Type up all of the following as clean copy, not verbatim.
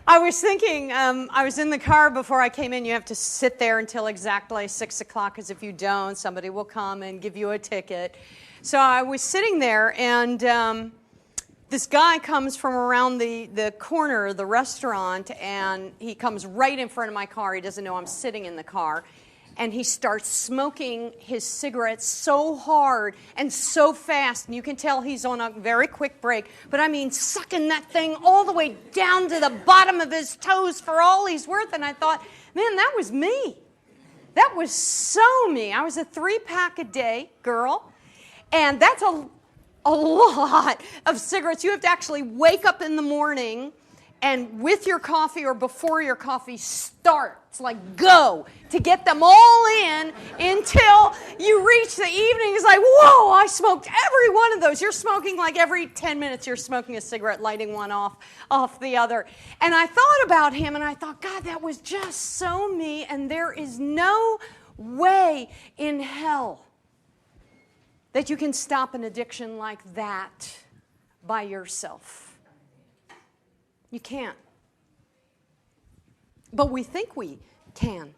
I was thinking, I was in the car before I came in. You have to sit there until exactly 6 o'clock, because if you don't, somebody will come and give you a ticket. So I was sitting there, and this guy comes from around the corner of the restaurant, and he comes right in front of my car. He doesn't know I'm sitting in the car. And he starts smoking his cigarettes so hard and so fast. And you can tell he's on a very quick break. But I mean, sucking that thing all the way down to the bottom of his toes for all he's worth. And I thought, man, that was me. That was so me. I was a 3-pack a day girl. And that's a lot of cigarettes. You have to actually wake up in the morning and with your coffee or before your coffee starts, like go, to get them all in until you reach the evening. It's like, whoa, I smoked every one of those. You're smoking like every 10 minutes you're smoking a cigarette, lighting one off the other. And I thought about him and I thought, God, that was just so me, and there is no way in hell that you can stop an addiction like that by yourself. You can't. But we think we can.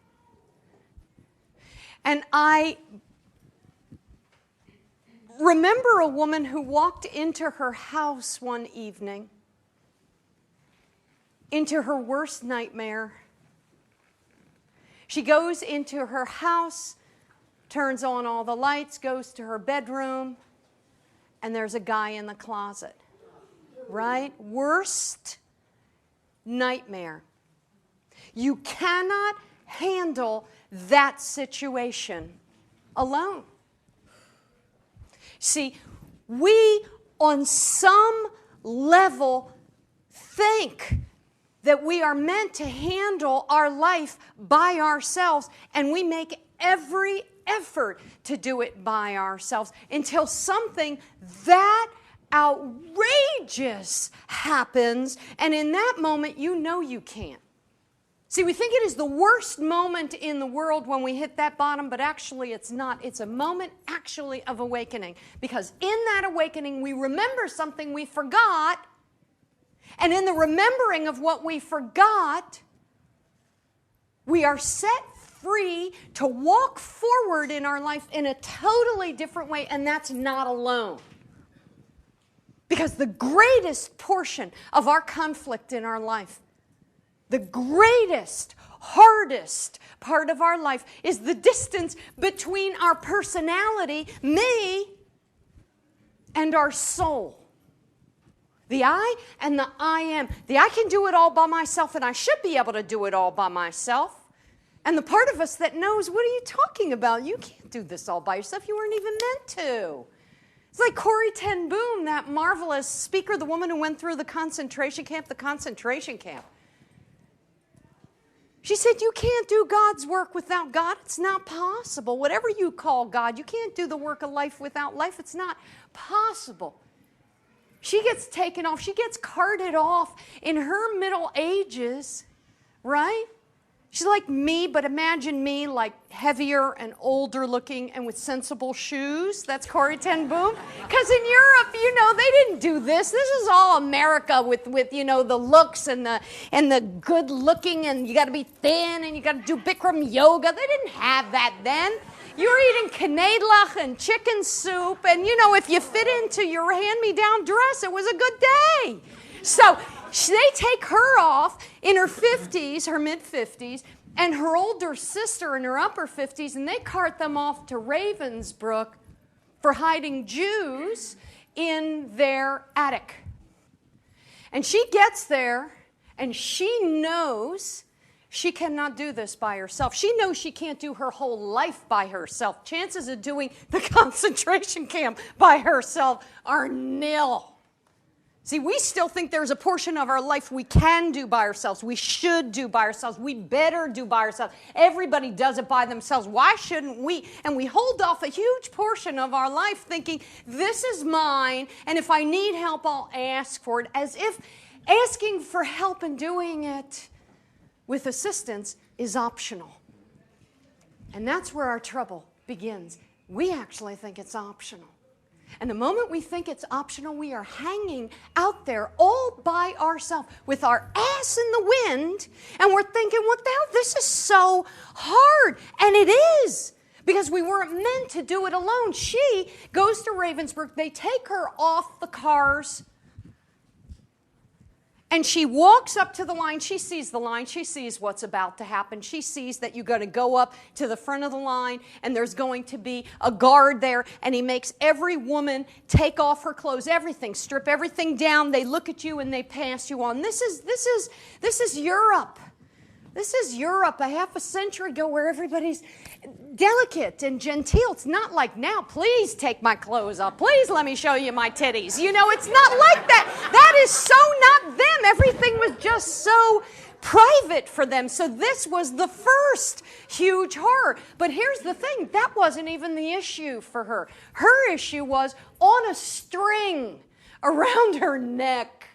And I remember a woman who walked into her house one evening, into her worst nightmare. She goes into her house, turns on all the lights, goes to her bedroom, and there's a guy in the closet. Right? Worst nightmare. You cannot handle that situation alone. See, we on some level think that we are meant to handle our life by ourselves, and we make every effort to do it by ourselves until something that outrageous happens, and in that moment you know you can't. See, we think it is the worst moment in the world when we hit that bottom, but actually it's not. It's a moment actually of awakening, because in that awakening we remember something we forgot, and in the remembering of what we forgot, we are set free to walk forward in our life in a totally different way, and that's not alone. Because the greatest portion of our conflict in our life, the greatest, hardest part of our life, is the distance between our personality, me, and our soul. The I and the I am. The I can do it all by myself, and I should be able to do it all by myself. And the part of us that knows, what are you talking about? You can't do this all by yourself. You weren't even meant to. It's like Corrie ten Boom, that marvelous speaker, the woman who went through the concentration camp. She said, you can't do God's work without God. It's not possible. Whatever you call God, you can't do the work of life without life. It's not possible. She gets taken off. She gets carted off in her middle ages, right? She's like me, but imagine me like heavier and older looking and with sensible shoes. That's Corrie ten Boom. Because in Europe, they didn't do this. This is all America with the looks and the good looking, and you got to be thin and you got to do Bikram yoga. They didn't have that then. You were eating knedlach and chicken soup, and if you fit into your hand-me-down dress, it was a good day. So they take her off in her 50s, her mid-50s, and her older sister in her upper 50s, and they cart them off to Ravensbrück for hiding Jews in their attic. And she gets there, and she knows she cannot do this by herself. She knows she can't do her whole life by herself. Chances of doing the concentration camp by herself are nil. See, we still think there's a portion of our life we can do by ourselves. We should do by ourselves. We better do by ourselves. Everybody does it by themselves. Why shouldn't we? And we hold off a huge portion of our life thinking, this is mine, and if I need help, I'll ask for it, as if asking for help and doing it with assistance is optional. And that's where our trouble begins. We actually think it's optional. And the moment we think it's optional, we are hanging out there all by ourselves with our ass in the wind, and we're thinking, what the hell? This is so hard. And it is, because we weren't meant to do it alone. She goes to Ravensbrück. They take her off the cars, and she walks up to the line. She sees the line. She sees what's about to happen. She sees that you're going to go up to the front of the line, and there's going to be a guard there, and he makes every woman take off her clothes, everything, strip everything down. They look at you and they pass you on. This is Europe. This is Europe a half a century ago, where everybody's delicate and genteel. It's not like now, please take my clothes off. Please let me show you my titties. You know, it's not like that. That is so not them. Everything was just so private for them. So this was the first huge horror. But here's the thing. That wasn't even the issue for her. Her issue was on a string around her neck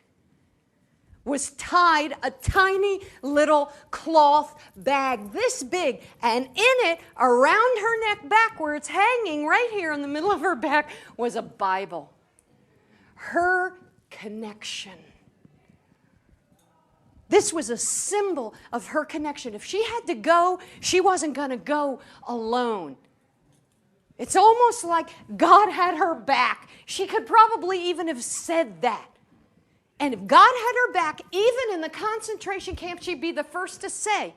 was tied a tiny little cloth bag this big, and in it, around her neck backwards, hanging right here in the middle of her back, was a Bible. Her connection. This was a symbol of her connection. If she had to go, she wasn't going to go alone. It's almost like God had her back. She could probably even have said that. And if God had her back, even in the concentration camp, she'd be the first to say,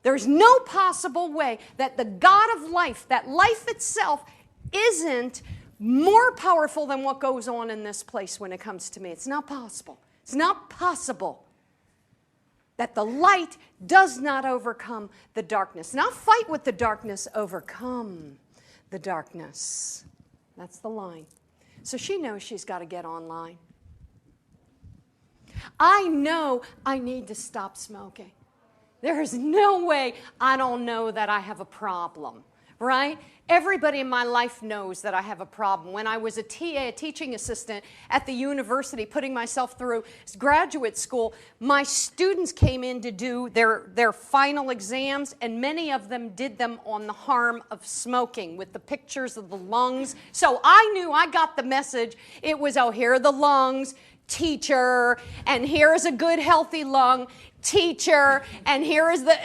there's no possible way that the God of life, that life itself, isn't more powerful than what goes on in this place when it comes to me. It's not possible. It's not possible that the light does not overcome the darkness. Not fight with the darkness, overcome the darkness. That's the line. So she knows she's got to get online. I know I need to stop smoking. There is no way I don't know that I have a problem, right? Everybody in my life knows that I have a problem. When I was a TA, a teaching assistant at the university, putting myself through graduate school, my students came in to do their final exams, and many of them did them on the harm of smoking with the pictures of the lungs. So I knew I got the message. It was, oh, here are the lungs, teacher, and here is a good healthy lung, teacher, and here is the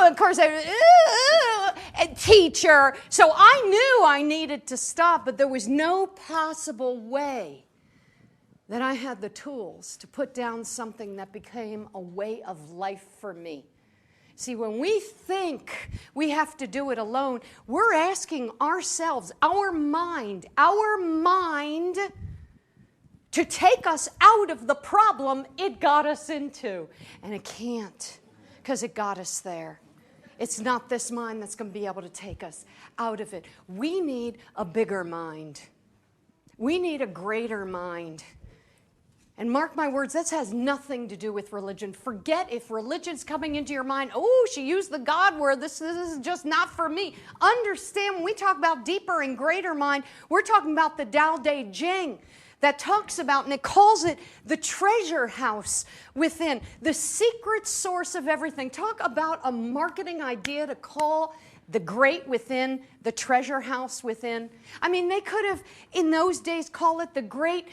of course, and teacher. So I knew I needed to stop, but there was no possible way that I had the tools to put down something that became a way of life for me. See, when we think we have to do it alone, we're asking ourselves, our mind, to take us out of the problem it got us into. And it can't, because it got us there. It's not this mind that's going to be able to take us out of it. We need a bigger mind. We need a greater mind. And mark my words, this has nothing to do with religion. Forget if religion's coming into your mind, oh, she used the God word, this is just not for me. Understand, when we talk about deeper and greater mind, we're talking about the Tao Te Ching. That talks about, and it calls it the treasure house within, the secret source of everything. Talk about a marketing idea to call the great within the treasure house within. I mean, they could have, in those days, call it the great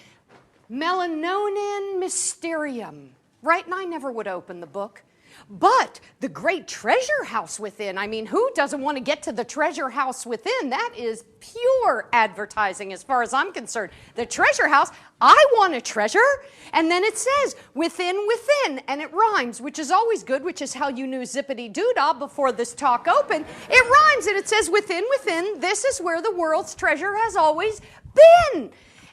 Melanonin Mysterium, right? And I never would open the book. But the great treasure house within, I mean, who doesn't want to get to the treasure house within? That is pure advertising as far as I'm concerned. The treasure house, I want a treasure. And then it says, within, and it rhymes, which is always good, which is how you knew zippity-doo-dah before this talk opened. It rhymes, and it says, within, this is where the world's treasure has always been. And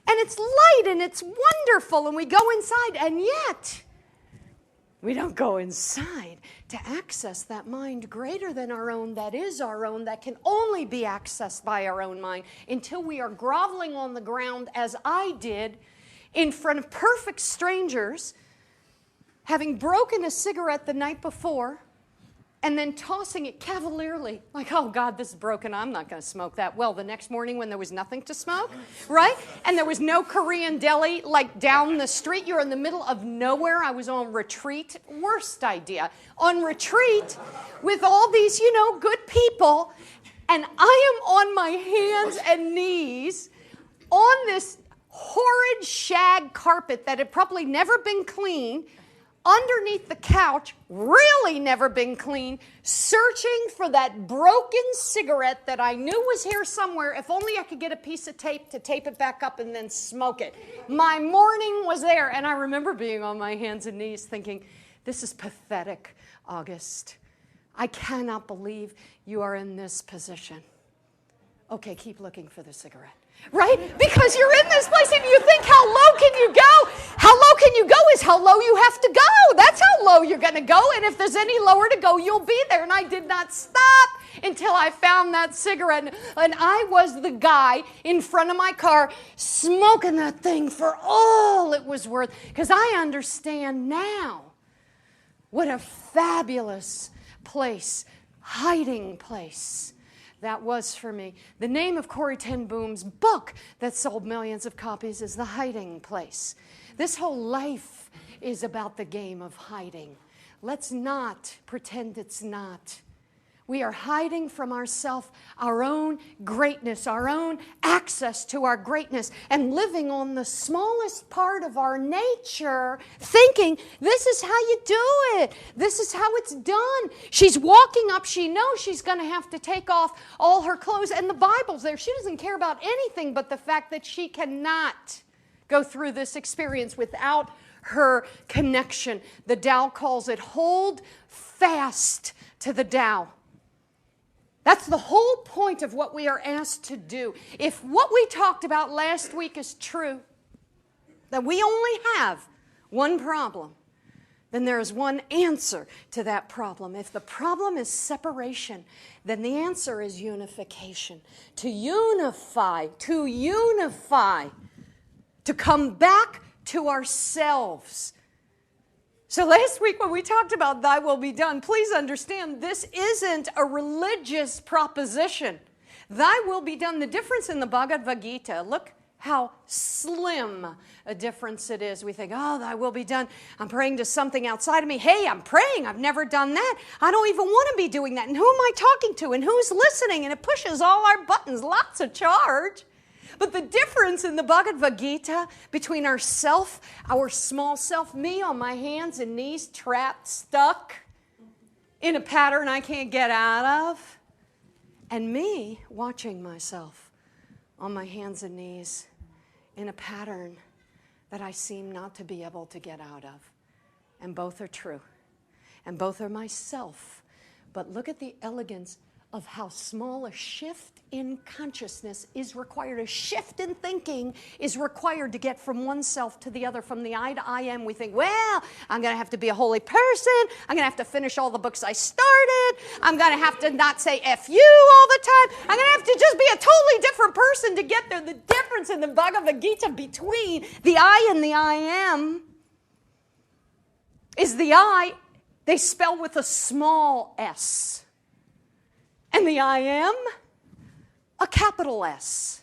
it's light, and it's wonderful, and we go inside, and yet we don't go inside to access that mind greater than our own, that is our own, that can only be accessed by our own mind, until we are groveling on the ground, as I did, in front of perfect strangers, having broken a cigarette the night before, and then tossing it cavalierly, like, oh, God, this is broken, I'm not going to smoke that. Well, the next morning when there was nothing to smoke, right? And there was no Korean deli, like, down the street. You're in the middle of nowhere. I was on retreat. Worst idea. On retreat with all these, good people, and I am on my hands and knees on this horrid shag carpet that had probably never been cleaned, underneath the couch, really never been cleaned, searching for that broken cigarette that I knew was here somewhere. If only I could get a piece of tape to tape it back up and then smoke it. My morning was there, and I remember being on my hands and knees thinking, this is pathetic, August. I cannot believe you are in this position. Okay, keep looking for the cigarette. Right? Because you're in this place and you think, how low can you go? How low can you go is how low you have to go. That's how low you're going to go. And if there's any lower to go, you'll be there. And I did not stop until I found that cigarette. And I was the guy in front of my car smoking that thing for all it was worth. Because I understand now what a fabulous place, hiding place, that was for me. The name of Corrie ten Boom's book that sold millions of copies is The Hiding Place. This whole life is about the game of hiding. Let's not pretend it's not. We are hiding from ourselves, our own greatness, our own access to our greatness, and living on the smallest part of our nature, thinking, this is how you do it. This is how it's done. She's walking up. She knows she's going to have to take off all her clothes, and the Bible's there. She doesn't care about anything but the fact that she cannot go through this experience without her connection. The Tao calls it, hold fast to the Tao. That's the whole point of what we are asked to do. If what we talked about last week is true, that we only have one problem, then there is one answer to that problem. If the problem is separation, then the answer is unification. To unify, to come back to ourselves. So last week when we talked about thy will be done, please understand this isn't a religious proposition. Thy will be done. The difference in the Bhagavad Gita, look how slim a difference it is. We think, oh, thy will be done. I'm praying to something outside of me. Hey, I'm praying. I've never done that. I don't even want to be doing that. And who am I talking to? And who's listening? And it pushes all our buttons, lots of charge. But the difference in the Bhagavad Gita between ourself, our small self, me on my hands and knees, trapped, stuck in a pattern I can't get out of, and me watching myself on my hands and knees in a pattern that I seem not to be able to get out of. And both are true. And both are myself. But look at the elegance of how small a shift in consciousness is required. A shift in thinking is required to get from one self to the other, from the I to I am. We think, well, I'm going to have to be a holy person. I'm going to have to finish all the books I started. I'm going to have to not say F you all the time. I'm going to have to just be a totally different person to get there. The difference in the Bhagavad Gita between the I and the I am is the I, they spell with a small s. And the I am, a capital S.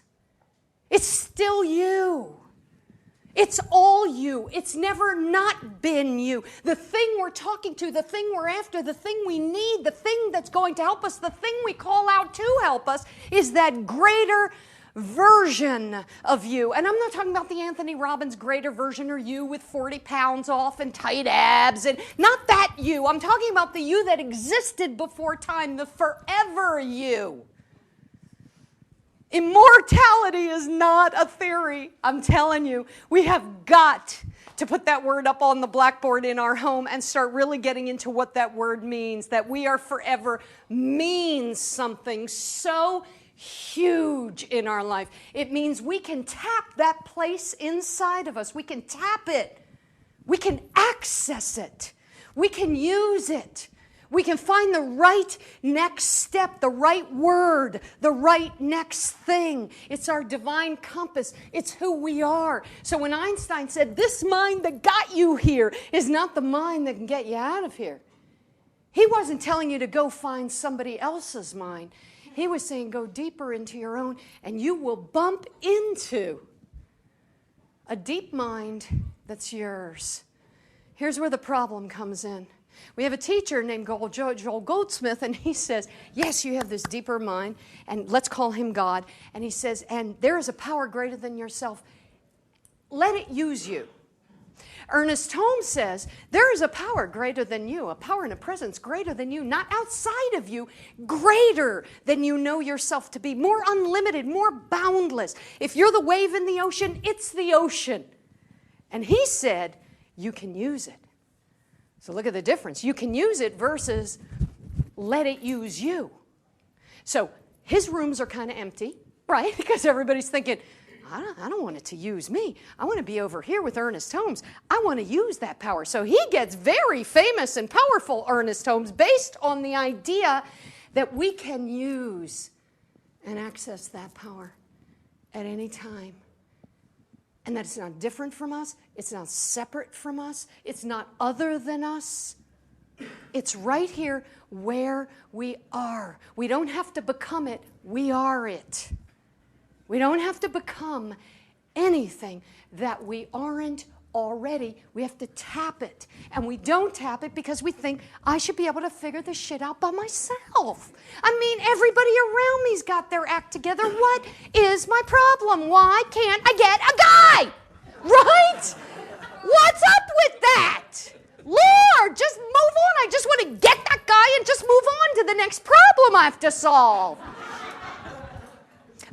It's still you. It's all you. It's never not been you. The thing we're talking to, the thing we're after, the thing we need, the thing that's going to help us, the thing we call out to help us is that greater version of you. And I'm not talking about the Anthony Robbins greater version or you with 40 pounds off and tight abs, and not that you. I'm talking about the you that existed before time, the forever you. Immortality is not a theory. I'm telling you, we have got to put that word up on the blackboard in our home and start really getting into what that word means. That we are forever means something so huge in our life. It means we can tap that place inside of us. We can tap it. We can access it. We can use it. We can find the right next step, the right word, the right next thing. It's our divine compass. It's who we are. So when Einstein said, this mind that got you here is not the mind that can get you out of here, he wasn't telling you to go find somebody else's mind. He was saying, go deeper into your own, and you will bump into a deep mind that's yours. Here's where the problem comes in. We have a teacher named Joel Goldsmith, and he says, yes, you have this deeper mind, and let's call him God. And he says, and there is a power greater than yourself. Let it use you. Ernest Holmes says, there is a power greater than you, a power and a presence greater than you, not outside of you, greater than you know yourself to be, more unlimited, more boundless. If you're the wave in the ocean, it's the ocean. And he said, you can use it. So look at the difference. You can use it versus let it use you. So his rooms are kind of empty, right? Because everybody's thinking, I don't want it to use me. I want to be over here with Ernest Holmes. I want to use that power. So he gets very famous and powerful, Ernest Holmes, based on the idea that we can use and access that power at any time. And that it's not different from us. It's not separate from us. It's not other than us. It's right here where we are. We don't have to become it. We are it. We don't have to become anything that we aren't already. We have to tap it. And we don't tap it because we think, I should be able to figure this shit out by myself. I mean, everybody around me's got their act together. What is my problem? Why can't I get a guy? Right? What's up with that? Lord, just move on. I just want to get that guy and just move on to the next problem I have to solve.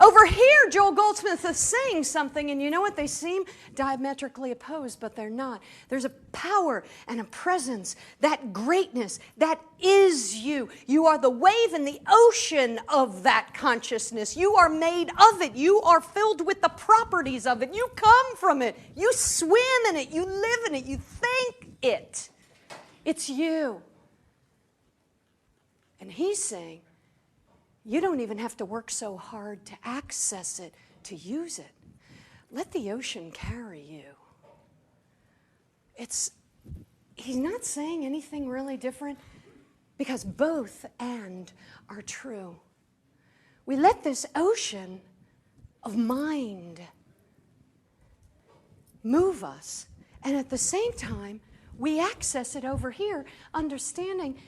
Over here, Joel Goldsmith is saying something, and you know what? They seem diametrically opposed, but they're not. There's a power and a presence, that greatness, that is you. You are the wave in the ocean of that consciousness. You are made of it. You are filled with the properties of it. You come from it. You swim in it. You live in it. You think it. It's you. And he's saying, you don't even have to work so hard to access it, to use it. Let the ocean carry you. He's not saying anything really different because both and are true. We let this ocean of mind move us, and at the same time, we access it over here, understanding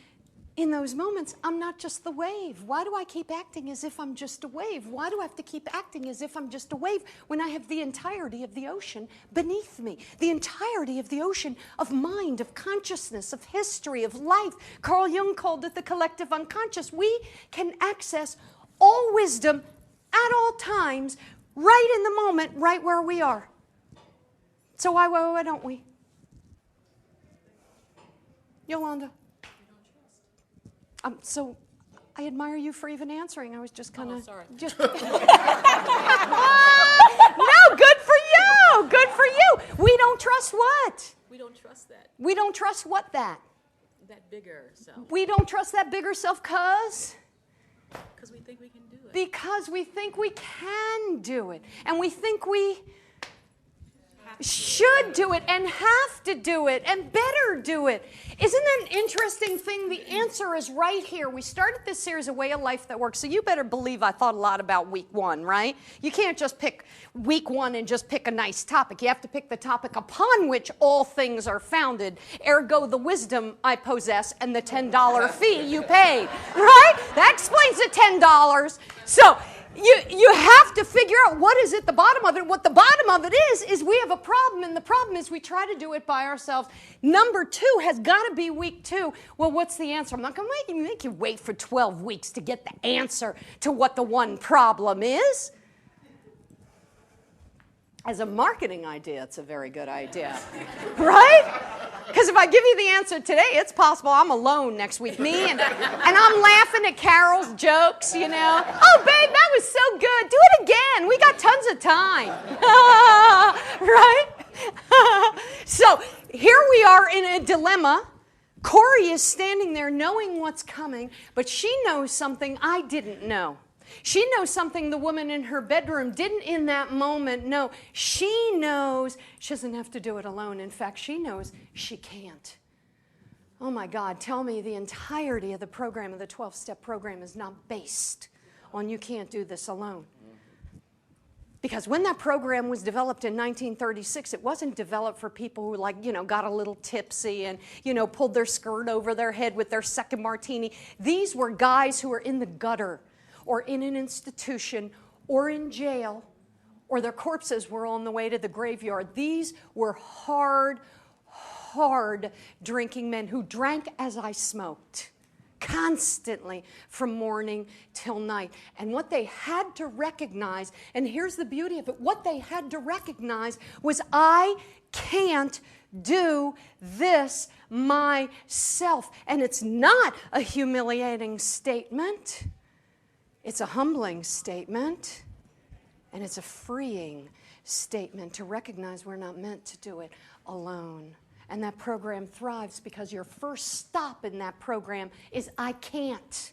in those moments, I'm not just the wave. Why do I keep acting as if I'm just a wave? Why do I have to keep acting as if I'm just a wave when I have the entirety of the ocean beneath me? The entirety of the ocean of mind, of consciousness, of history, of life. Carl Jung called it the collective unconscious. We can access all wisdom at all times, right in the moment, right where we are. So why don't we? Yolanda? So I admire you for even answering. I was just kind of... sorry. Just no, good for you. Good for you. We don't trust what? We don't trust that. We don't trust what that? That bigger self. We don't trust that bigger self because we think we can do it. Because we think we can do it. And we think we should do it and have to do it and better do it. Isn't that an interesting thing? The answer is right here. We started this series, A Way of Life That Works, so you better believe I thought a lot about week one, right? You can't just pick week one and just pick a nice topic. You have to pick the topic upon which all things are founded, ergo the wisdom I possess and the $10 fee you paid, right? That explains the $10. So you have to figure out what is at the bottom of it. What the bottom of it is we have a problem, and the problem is we try to do it by ourselves. Number two has got to be week two. Well, what's the answer? I'm not going to make you wait for 12 weeks to get the answer to what the one problem is. As a marketing idea, it's a very good idea, right? Because if I give you the answer today, it's possible I'm alone next week. Me and I'm laughing at Carol's jokes, you know. Oh, babe, that was so good. Do it again. We got tons of time. Right? So here we are in a dilemma. Corey is standing there knowing what's coming, but she knows something I didn't know. She knows something the woman in her bedroom didn't in that moment know. She knows she doesn't have to do it alone. In fact, she knows she can't. Oh my God, tell me the entirety of the program, of the 12-step program, is not based on you can't do this alone. Because when that program was developed in 1936, it wasn't developed for people who got a little tipsy and, pulled their skirt over their head with their second martini. These were guys who were in the gutter or in an institution or in jail, or their corpses were on the way to the graveyard. These were hard drinking men who drank as I smoked, constantly from morning till night. And what they had to recognize, and here's the beauty of it, what they had to recognize was, I can't do this myself. And it's not a humiliating statement. It's a humbling statement. And it's a freeing statement to recognize we're not meant to do it alone. And that program thrives because your first stop in that program is, I can't.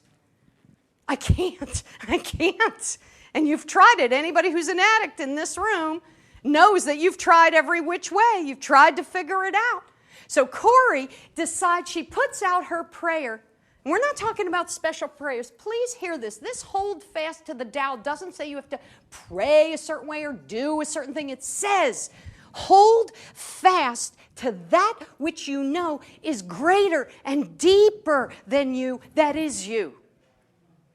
I can't. I can't. And you've tried it. Anybody who's an addict in this room knows that you've tried every which way. You've tried to figure it out. So Corey decides, she puts out her prayer. And we're not talking about special prayers. Please hear this. This hold fast to the Tao doesn't say you have to pray a certain way or do a certain thing. It says, hold fast to that which you know is greater and deeper than you, that is you.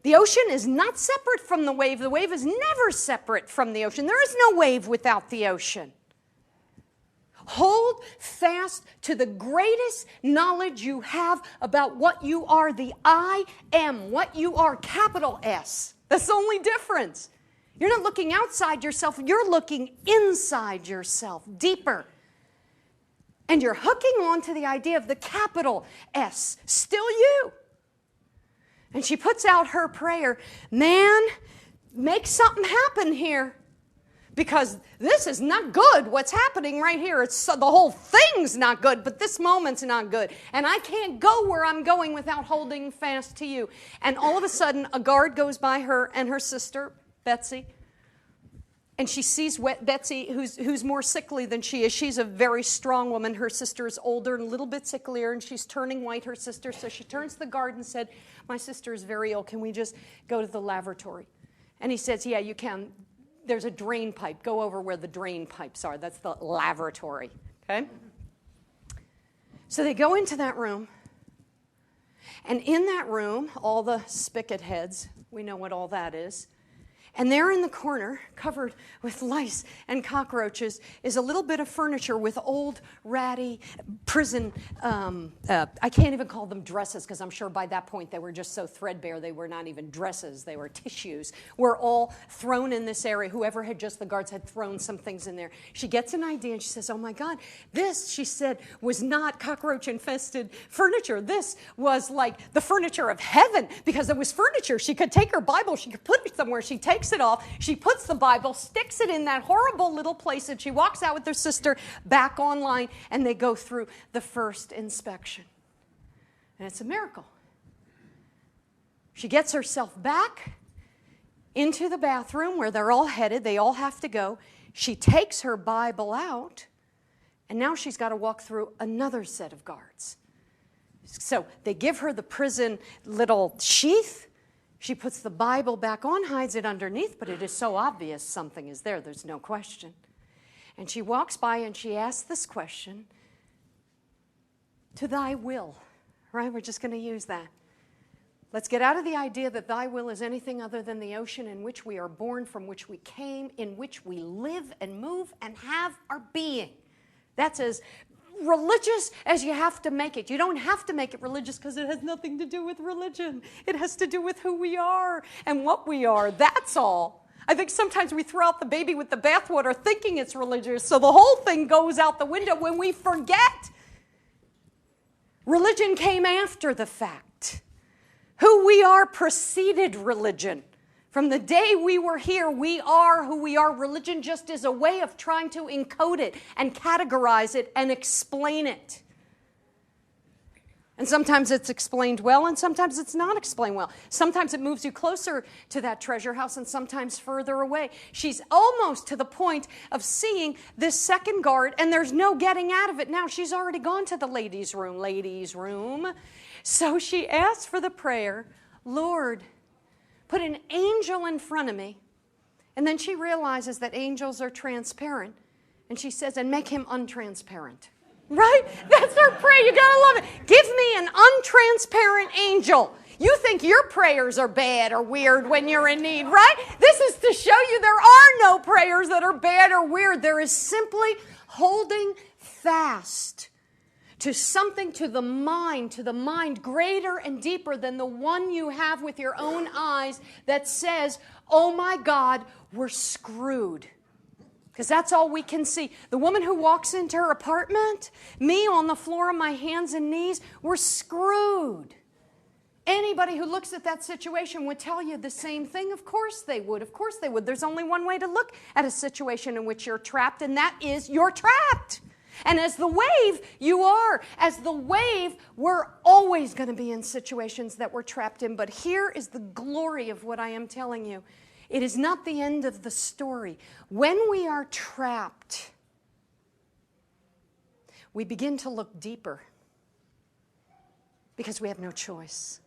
The ocean is not separate from the wave. The wave is never separate from the ocean. There is no wave without the ocean. Hold fast to the greatest knowledge you have about what you are, the I am, what you are, capital S. That's the only difference. You're not looking outside yourself, you're looking inside yourself, deeper. And you're hooking on to the idea of the capital S, still you. And she puts out her prayer, man, make something happen here. Because this is not good, what's happening right here. The whole thing's not good, but this moment's not good. And I can't go where I'm going without holding fast to you. And all of a sudden, a guard goes by her and her sister, Betsy. And she sees Betsy, who's more sickly than she is. She's a very strong woman. Her sister is older and a little bit sicklier, and she's turning white, her sister. So she turns to the guard and said, my sister is very ill. Can we just go to the lavatory? And he says, yeah, you can. There's a drain pipe. Go over where the drain pipes are. That's the lavatory, okay? So they go into that room. And in that room, all the spigot heads, we know what all that is. And there in the corner, covered with lice and cockroaches, is a little bit of furniture with old, ratty prison, I can't even call them dresses, because I'm sure by that point they were just so threadbare they were not even dresses, they were tissues, were all thrown in this area. Whoever had the guards had thrown some things in there. She gets an idea and she says, oh my God, this, she said, was not cockroach-infested furniture. This was like the furniture of heaven, because it was furniture. She could take her Bible, she could put it somewhere, she takes it off, she puts the Bible, sticks it in that horrible little place, and she walks out with her sister back online, and they go through the first inspection. And it's a miracle. She gets herself back into the bathroom where they're all headed, they all have to go. She takes her Bible out, and now she's got to walk through another set of guards. So they give her the prison little sheath. She puts the Bible back on, hides it underneath, but it is so obvious something is there, there's no question. And she walks by and she asks this question, to thy will, right? We're just going to use that. Let's get out of the idea that thy will is anything other than the ocean in which we are born, from which we came, in which we live and move and have our being. That's as religious as you have to make it. You don't have to make it religious because it has nothing to do with religion. It has to do with who we are and what we are. That's all. I think sometimes we throw out the baby with the bathwater thinking it's religious, so the whole thing goes out the window when we forget. Religion came after the fact. Who we are preceded religion. From the day we were here, we are who we are. Religion just is a way of trying to encode it and categorize it and explain it. And sometimes it's explained well, and sometimes it's not explained well. Sometimes it moves you closer to that treasure house, and sometimes further away. She's almost to the point of seeing this second guard, and there's no getting out of it now. She's already gone to the ladies' room. So she asks for the prayer, Lord, put an angel in front of me And then she realizes that angels are transparent. And she says, and make him untransparent. Right? That's her prayer. You gotta love it. Give me an untransparent angel. You think your prayers are bad or weird when you're in need, right? This is to show you there are no prayers that are bad or weird. There is simply holding fast to something, to the mind greater and deeper than the one you have with your own eyes that says, oh my God, we're screwed. Because that's all we can see. The woman who walks into her apartment, me on the floor on my hands and knees, we're screwed. Anybody who looks at that situation would tell you the same thing. Of course they would. Of course they would. There's only one way to look at a situation in which you're trapped, and that is you're trapped. And as the wave, you are. As the wave, we're always going to be in situations that we're trapped in. But here is the glory of what I am telling you. It is not the end of the story. When we are trapped, we begin to look deeper because we have no choice.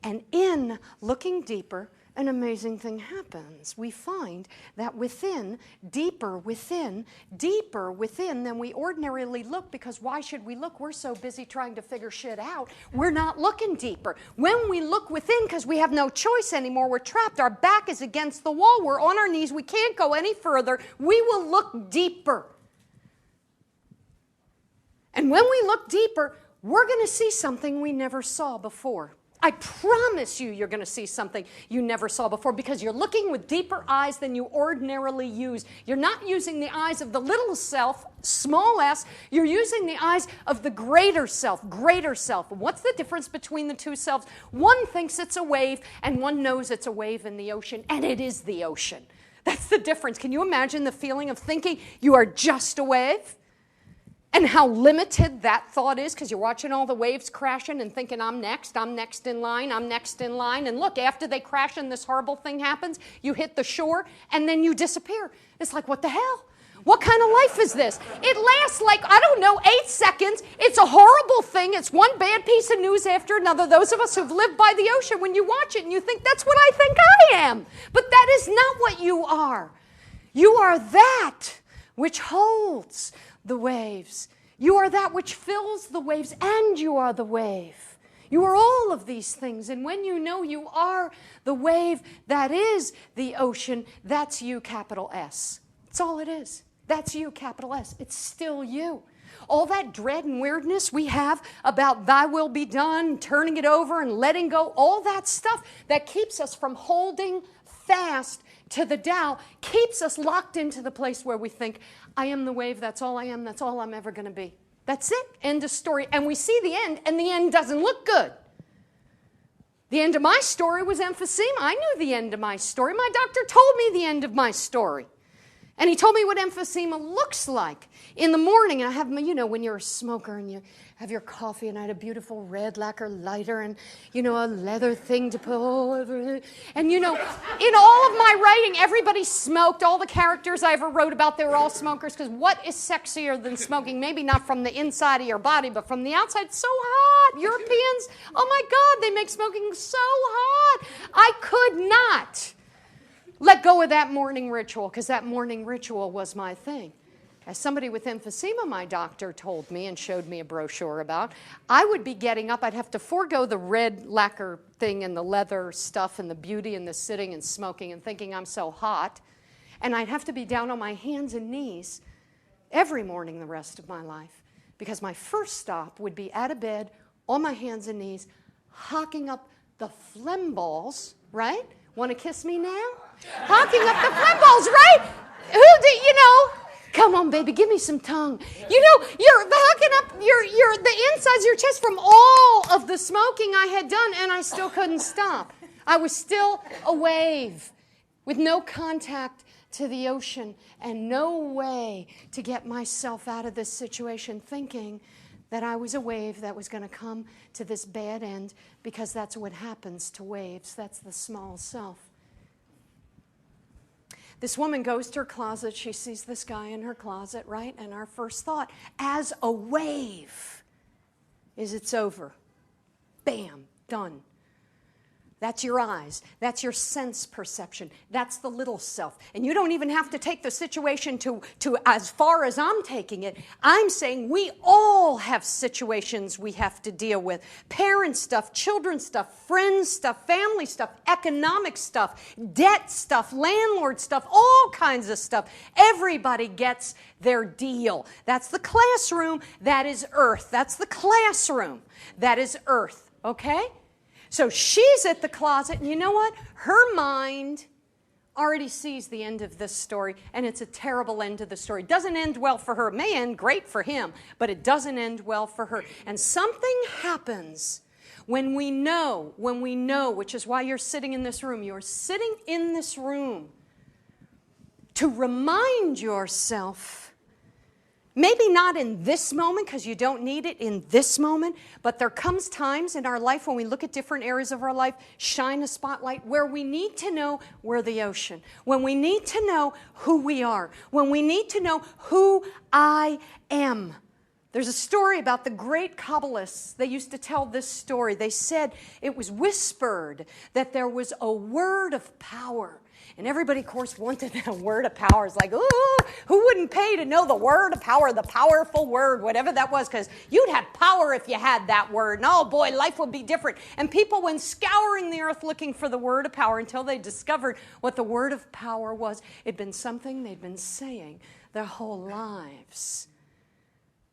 And in looking deeper, an amazing thing happens. We find that within, deeper within than we ordinarily look, because why should we look? We're so busy trying to figure shit out. We're not looking deeper. When we look within, because we have no choice anymore, we're trapped. Our back is against the wall. We're on our knees. We can't go any further. We will look deeper. And when we look deeper, we're going to see something we never saw before. I promise you, you're going to see something you never saw before because you're looking with deeper eyes than you ordinarily use. You're not using the eyes of the little self, small s. You're using the eyes of the greater self, greater self. What's the difference between the two selves? One thinks it's a wave, and one knows it's a wave in the ocean, and it is the ocean. That's the difference. Can you imagine the feeling of thinking you are just a wave? And how limited that thought is, because you're watching all the waves crashing and thinking, I'm next in line. And look, after they crash and this horrible thing happens, you hit the shore and then you disappear. It's like, what the hell? What kind of life is this? It lasts 8 seconds. It's a horrible thing. It's one bad piece of news after another. Those of us who've lived by the ocean, when you watch it and you think, that's what I think I am. But that is not what you are. You are that which holds the waves. You are that which fills the waves, and you are the wave. You are all of these things, and when you know you are the wave that is the ocean, that's you, capital S. That's all it is. That's you, capital S. It's still you. All that dread and weirdness we have about thy will be done, turning it over and letting go, all that stuff that keeps us from holding fast to the Tao, keeps us locked into the place where we think, I am the wave, that's all I am, that's all I'm ever going to be. That's it, end of story. And we see the end, and the end doesn't look good. The end of my story was emphysema. I knew the end of my story. My doctor told me the end of my story. And he told me what emphysema looks like. In the morning, I have, when you're a smoker and you have your coffee, and I had a beautiful red lacquer lighter and, a leather thing to put all over it. And, in all of my writing, everybody smoked. All the characters I ever wrote about, they were all smokers, because what is sexier than smoking? Maybe not from the inside of your body, but from the outside. It's so hot. Europeans, oh my God, they make smoking so hot. I could not let go of that morning ritual, because that morning ritual was my thing. As somebody with emphysema, my doctor told me and showed me a brochure about, I would be getting up. I'd have to forego the red lacquer thing and the leather stuff and the beauty and the sitting and smoking and thinking I'm so hot. And I'd have to be down on my hands and knees every morning the rest of my life, because my first stop would be out of bed, on my hands and knees, hocking up the phlegm balls, right? Want to kiss me now? Hocking up the phlegm balls, right? Come on, baby, give me some tongue. You're hocking up the insides of your chest from all of the smoking I had done, and I still couldn't stop. I was still a wave with no contact to the ocean and no way to get myself out of this situation, thinking that I was a wave that was going to come to this bad end, because that's what happens to waves. That's the small self. This woman goes to her closet. She sees this guy in her closet, right? And our first thought, as a wave, is it's over. Bam, done. That's your eyes. That's your sense perception. That's the little self. And you don't even have to take the situation to as far as I'm taking it. I'm saying we all have situations we have to deal with. Parent stuff, children stuff, friends stuff, family stuff, economic stuff, debt stuff, landlord stuff, all kinds of stuff. Everybody gets their deal. That's the classroom. That is earth. That's the classroom. That is earth. Okay? So she's at the closet, and you know what? Her mind already sees the end of this story, and it's a terrible end to the story. It doesn't end well for her. It may end great for him, but it doesn't end well for her. And something happens when we know, which is why you're sitting in this room. You're sitting in this room to remind yourself, maybe not in this moment, because you don't need it in this moment, but there comes times in our life when we look at different areas of our life, shine a spotlight, where we need to know we're the ocean, when we need to know who we are, when we need to know who I am. There's a story about the great Kabbalists. They used to tell this story. They said it was whispered that there was a word of power. And everybody, of course, wanted that word of power. It's like, ooh, who wouldn't pay to know the word of power, the powerful word, whatever that was, because you'd have power if you had that word. And oh boy, life would be different. And people went scouring the earth looking for the word of power until they discovered what the word of power was. It'd been something they'd been saying their whole lives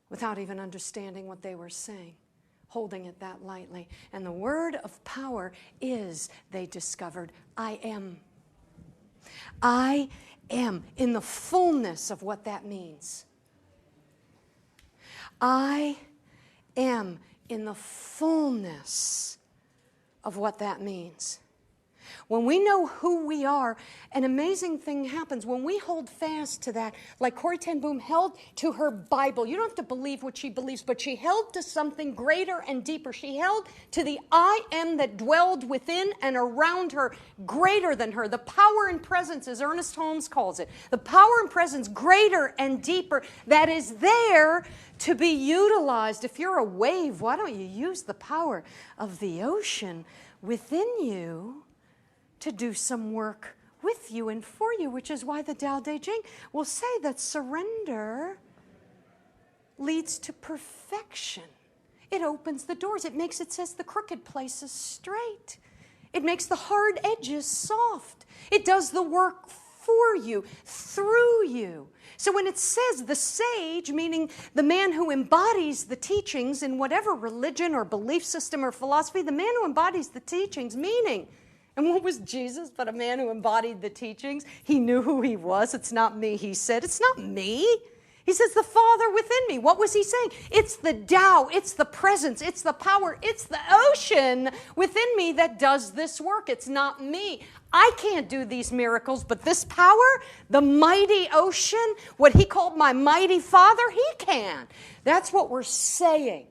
without even understanding what they were saying, holding it that lightly. And the word of power is, they discovered, I am. I am, in the fullness of what that means. I am in the fullness of what that means. When we know who we are, an amazing thing happens. When we hold fast to that, like Corrie ten Boom held to her Bible. You don't have to believe what she believes, but she held to something greater and deeper. She held to the I am that dwelled within and around her, greater than her. The power and presence, as Ernest Holmes calls it. The power and presence, greater and deeper, that is there to be utilized. If you're a wave, why don't you use the power of the ocean within you to do some work with you and for you, which is why the Tao Te Ching will say that surrender leads to perfection. It opens the doors. It sets the crooked places straight. It makes the hard edges soft. It does the work for you, through you. So when it says the sage, meaning the man who embodies the teachings in whatever religion or belief system or philosophy, the man who embodies the teachings, meaning, and what was Jesus but a man who embodied the teachings? He knew who he was. It's not me, he said. It's not me. He says, the Father within me. What was he saying? It's the Tao, it's the presence, it's the power, it's the ocean within me that does this work. It's not me. I can't do these miracles, but this power, the mighty ocean, what he called my mighty Father, he can. That's what we're saying.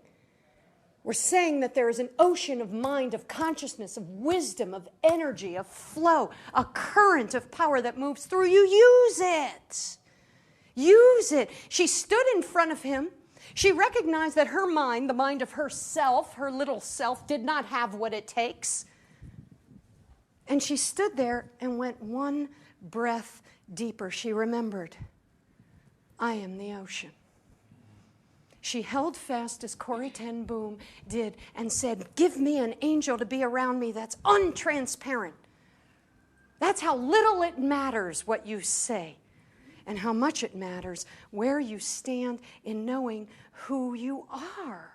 We're saying that there is an ocean of mind, of consciousness, of wisdom, of energy, of flow, a current of power that moves through you. Use it. Use it. She stood in front of him. She recognized that her mind, the mind of herself, her little self, did not have what it takes. And she stood there and went one breath deeper. She remembered, I am the ocean. She held fast as Corrie ten Boom did and said, give me an angel to be around me that's untransparent. That's how little it matters what you say and how much it matters where you stand in knowing who you are.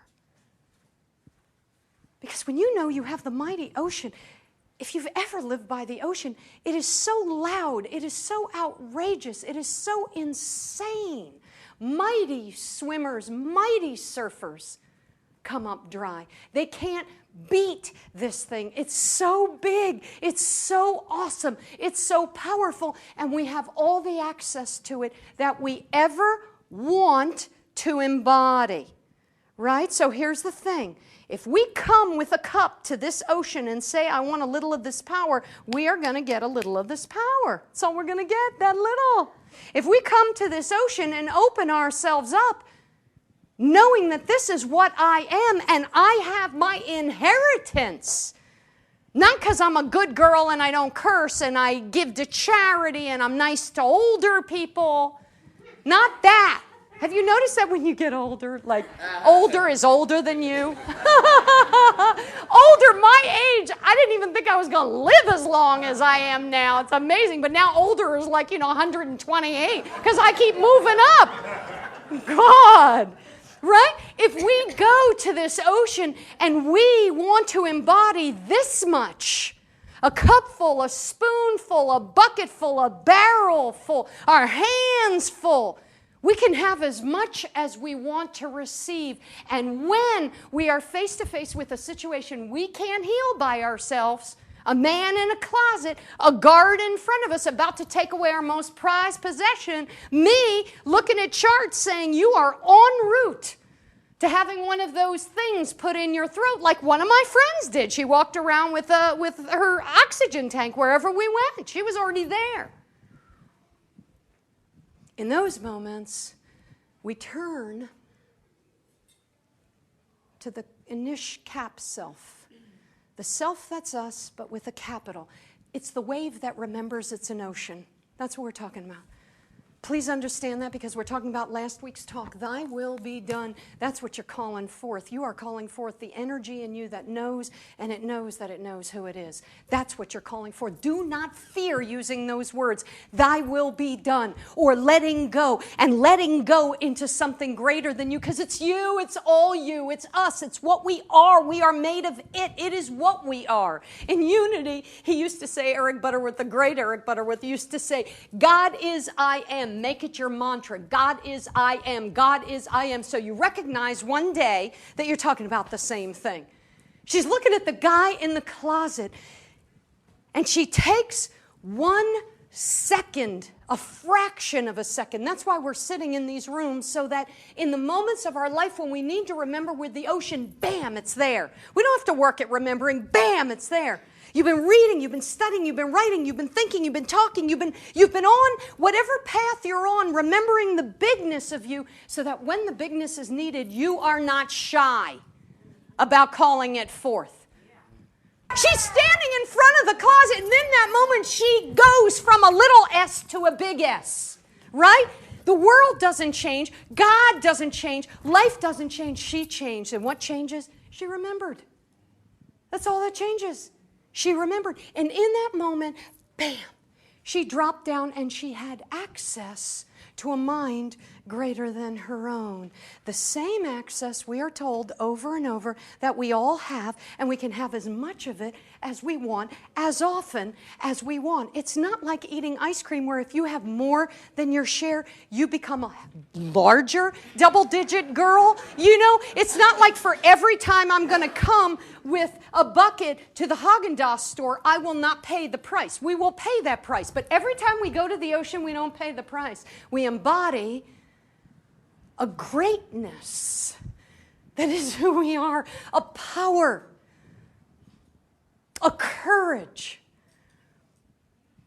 Because when you know you have the mighty ocean, if you've ever lived by the ocean, it is so loud, it is so outrageous, it is so insane. Mighty swimmers, mighty surfers come up dry. They can't beat this thing. It's so big. It's so awesome. It's so powerful. And we have all the access to it that we ever want to embody. Right? So here's the thing. If we come with a cup to this ocean and say, I want a little of this power, we are going to get a little of this power. That's all we're going to get, that little. If we come to this ocean and open ourselves up, knowing that this is what I am and I have my inheritance, Not because I'm a good girl and I don't curse and I give to charity and I'm nice to older people. Not that. Have you noticed that when you get older? Like, older is older than you. Older, my age, I didn't even think I was going to live as long as I am now. It's amazing. But now older is like, 128 because I keep moving up. God. Right? If we go to this ocean and we want to embody this much, a cupful, a spoonful, a bucketful, a barrel full, our hands full, we can have as much as we want to receive. And when we are face to face with a situation we can't heal by ourselves, a man in a closet, a guard in front of us about to take away our most prized possession, me looking at charts saying you are en route to having one of those things put in your throat like one of my friends did. She walked around with her oxygen tank wherever we went. She was already there. In those moments, we turn to the inish cap self. The self that's us, but with a capital. It's the wave that remembers it's an ocean. That's what we're talking about. Please understand that because we're talking about last week's talk. Thy will be done. That's what you're calling forth. You are calling forth the energy in you that knows, and it knows that it knows who it is. That's what you're calling for. Do not fear using those words. Thy will be done. Or letting go. And letting go into something greater than you. Because it's you. It's all you. It's us. It's what we are. We are made of it. It is what we are. In unity, he used to say, Eric Butterworth, the great Eric Butterworth, used to say, God is I am. Make it your mantra. God is I am. God is I am. So you recognize one day that you're talking about the same thing. She's looking at the guy in the closet and she takes 1 second, a fraction of a second. That's why we're sitting in these rooms so that in the moments of our life when we need to remember with the ocean, bam, it's there. We don't have to work at remembering. Bam, it's there. You've been reading, you've been studying, you've been writing, you've been thinking, you've been talking, you've been on whatever path you're on, remembering the bigness of you so that when the bigness is needed, you are not shy about calling it forth. She's standing in front of the closet, and in that moment, she goes from a little S to a big S, right? The world doesn't change. God doesn't change. Life doesn't change. She changed. And what changes? She remembered. That's all that changes. She remembered. And in that moment, bam, she dropped down and she had access to a mind greater than her own. The same access we are told over and over that we all have, and we can have as much of it as we want, as often as we want. It's not like eating ice cream where if you have more than your share, you become a larger double-digit girl. It's not like for every time I'm going to come with a bucket to the Haagen-Dazs store, I will not pay the price. We will pay that price. But every time we go to the ocean, we don't pay the price. We embody a greatness that is who we are, a power, a courage.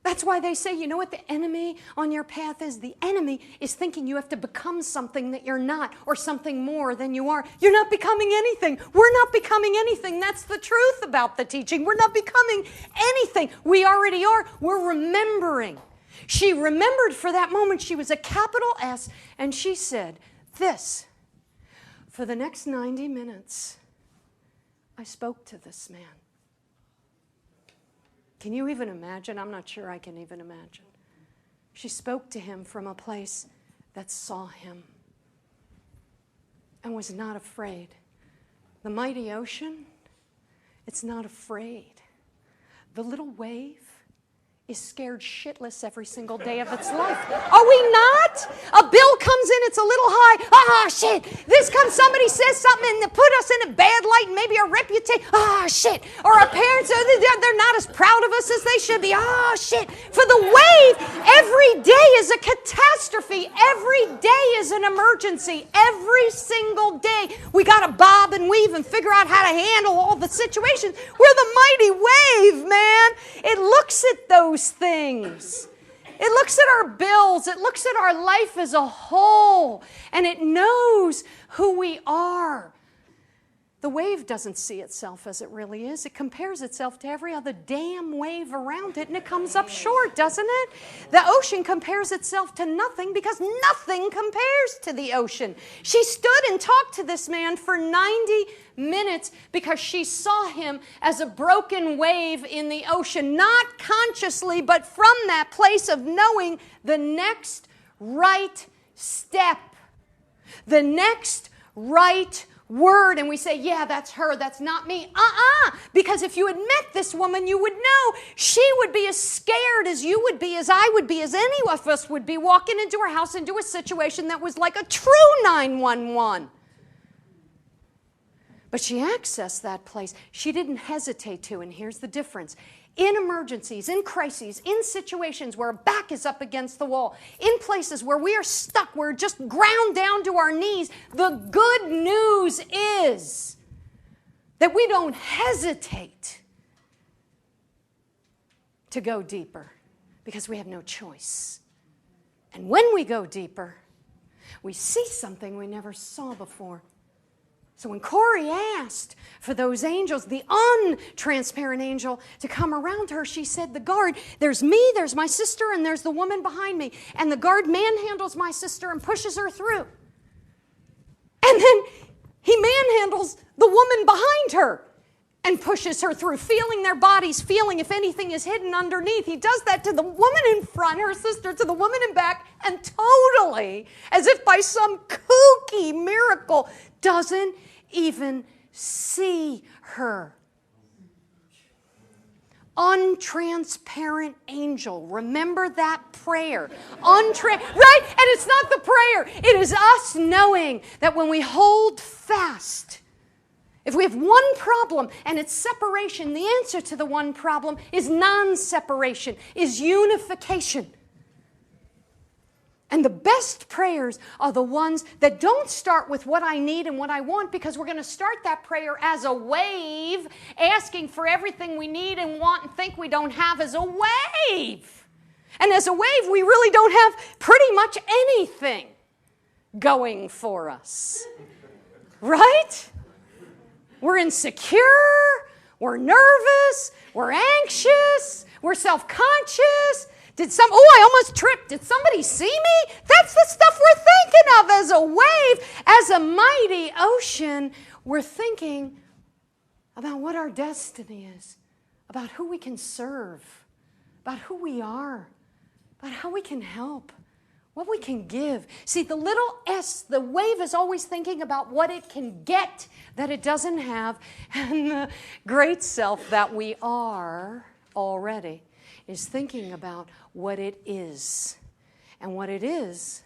That's why they say, you know what the enemy on your path is? The enemy is thinking you have to become something that you're not or something more than you are. You're not becoming anything. We're not becoming anything. That's the truth about the teaching. We're not becoming anything. We already are. We're remembering. She remembered for that moment. She was a capital S, and she said, this, for the next 90 minutes, I spoke to this man. Can you even imagine? I'm not sure I can even imagine. She spoke to him from a place that saw him and was not afraid. The mighty ocean, it's not afraid. The little wave is scared shitless every single day of its life. Are we not? A bill comes in, it's a little high. Ah, shit. Somebody says something and they put us in a bad light and maybe our reputation. Ah, shit. Or our parents, they're not as proud of us as they should be. Ah, shit. For the wave, every day is a catastrophe. Every day is an emergency. Every single day, we got to bob and weave and figure out how to handle all the situations. We're the mighty wave, man. It looks at those things. It looks at our bills. It looks at our life as a whole. And it knows who we are. The wave doesn't see itself as it really is. It compares itself to every other damn wave around it, and it comes up short, doesn't it? The ocean compares itself to nothing because nothing compares to the ocean. She stood and talked to this man for 90 minutes because she saw him as a broken wave in the ocean, not consciously, but from that place of knowing the next right step, the next right word. And we say, yeah, that's her, that's not me. Because if you had met this woman, you would know she would be as scared as you would be, as I would be, as any of us would be, walking into her house into a situation that was like a true 911. But she accessed that place. She didn't hesitate to, and here's the difference. In emergencies, in crises, in situations where our back is up against the wall, in places where we are stuck, we're just ground down to our knees, the good news is that we don't hesitate to go deeper because we have no choice. And when we go deeper, we see something we never saw before. So when Corey asked for those angels, the untransparent angel, to come around her, she said, the guard, there's me, there's my sister, and there's the woman behind me. And the guard manhandles my sister and pushes her through. And then he manhandles the woman behind her and pushes her through, feeling their bodies, feeling if anything is hidden underneath. He does that to the woman in front, her sister, to the woman in back, and totally, as if by some kooky miracle, doesn't even see her. Untransparent angel. Remember that prayer. Right? And it's not the prayer. It is us knowing that when we hold fast, if we have one problem and it's separation, the answer to the one problem is non-separation, is unification. And the best prayers are the ones that don't start with what I need and what I want, because we're going to start that prayer as a wave, asking for everything we need and want and think we don't have as a wave. And as a wave, we really don't have pretty much anything going for us. Right? We're insecure, we're nervous, we're anxious, we're self-conscious. I almost tripped. Did somebody see me? That's the stuff we're thinking of as a wave, as a mighty ocean. We're thinking about what our destiny is, about who we can serve, about who we are, about how we can help, what we can give. See, the little s, the wave is always thinking about what it can get that it doesn't have, and the great self that we are already is thinking about what it is. And what it is,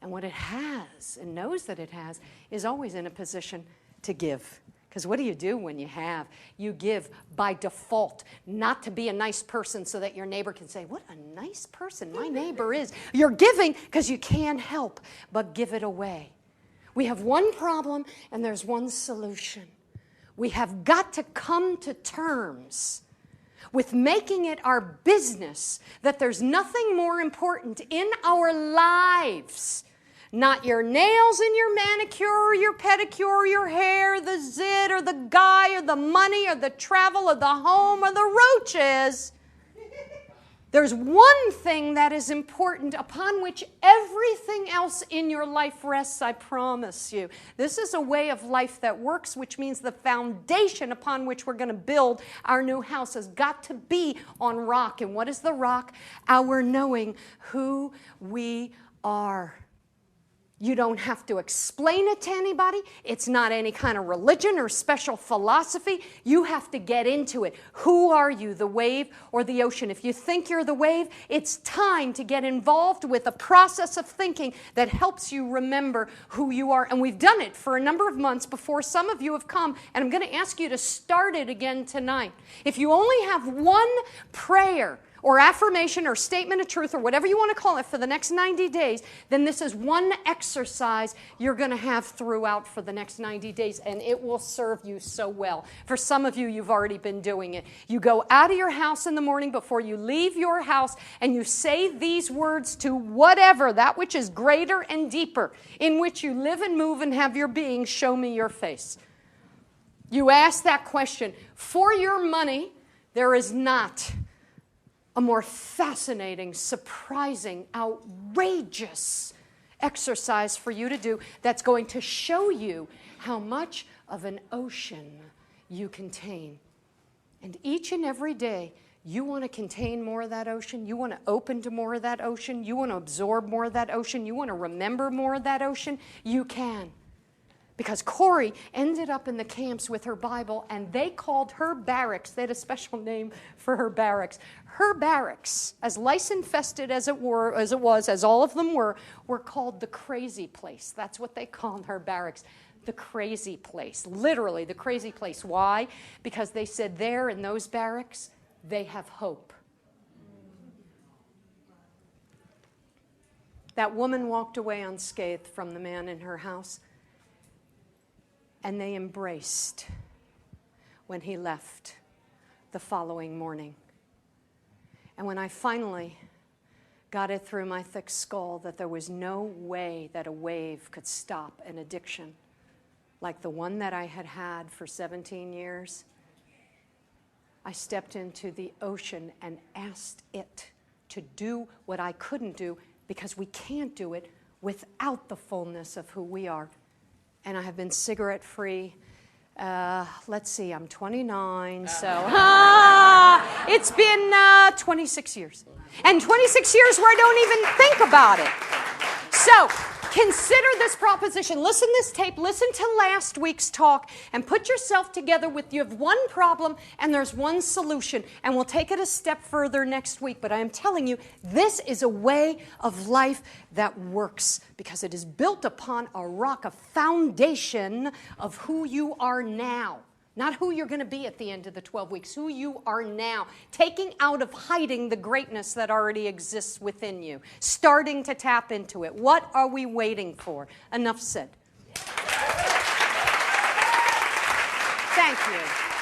and what it has, and knows that it has, is always in a position to give. Because what do you do when you have? You give by default, not to be a nice person so that your neighbor can say, what a nice person my neighbor is. You're giving because you can't help but give it away. We have one problem and there's one solution. We have got to come to terms with making it our business that there's nothing more important in our lives, not your nails and your manicure or your pedicure or your hair, the zit or the guy or the money or the travel or the home or the roaches. There's one thing that is important upon which everything else in your life rests, I promise you. This is a way of life that works, which means the foundation upon which we're going to build our new house has got to be on rock. And what is the rock? Our knowing who we are. You don't have to explain it to anybody. It's not any kind of religion or special philosophy. You have to get into it. Who are you, the wave or the ocean? If you think you're the wave, it's time to get involved with a process of thinking that helps you remember who you are. And we've done it for a number of months before some of you have come, and I'm going to ask you to start it again tonight. If you only have one prayer or affirmation or statement of truth or whatever you want to call it for the next 90 days, then this is one exercise you're going to have throughout for the next 90 days, and it will serve you so well. For some of you, you've already been doing it. You go out of your house in the morning before you leave your house, and you say these words to whatever, that which is greater and deeper, in which you live and move and have your being. Show me your face. You ask that question. For your money, there is not a more fascinating, surprising, outrageous exercise for you to do that's going to show you how much of an ocean you contain. And each and every day, you want to contain more of that ocean. You want to open to more of that ocean. You want to absorb more of that ocean. You want to remember more of that ocean. You can. Because Corrie ended up in the camps with her Bible, and they called her barracks. They had a special name for her barracks. Her barracks, as lice-infested as it was, as all of them were called the crazy place. That's what they called her barracks. The crazy place. Literally, the crazy place. Why? Because they said there in those barracks, they have hope. That woman walked away unscathed from the man in her house, and they embraced when he left the following morning. And when I finally got it through my thick skull that there was no way that a wave could stop an addiction like the one that I had had for 17 years, I stepped into the ocean and asked it to do what I couldn't do, because we can't do it without the fullness of who we are. And I have been cigarette-free. Let's see, I'm 29, so it's been 26 years. And 26 years where I don't even think about it. So consider this proposition. Listen to this tape. Listen to last week's talk and put yourself together with, you have one problem and there's one solution. And we'll take it a step further next week. But I am telling you, this is a way of life that works because it is built upon a rock, a foundation of who you are now. Not who you're going to be at the end of the 12 weeks, who you are now. Taking out of hiding the greatness that already exists within you. Starting to tap into it. What are we waiting for? Enough said. Thank you.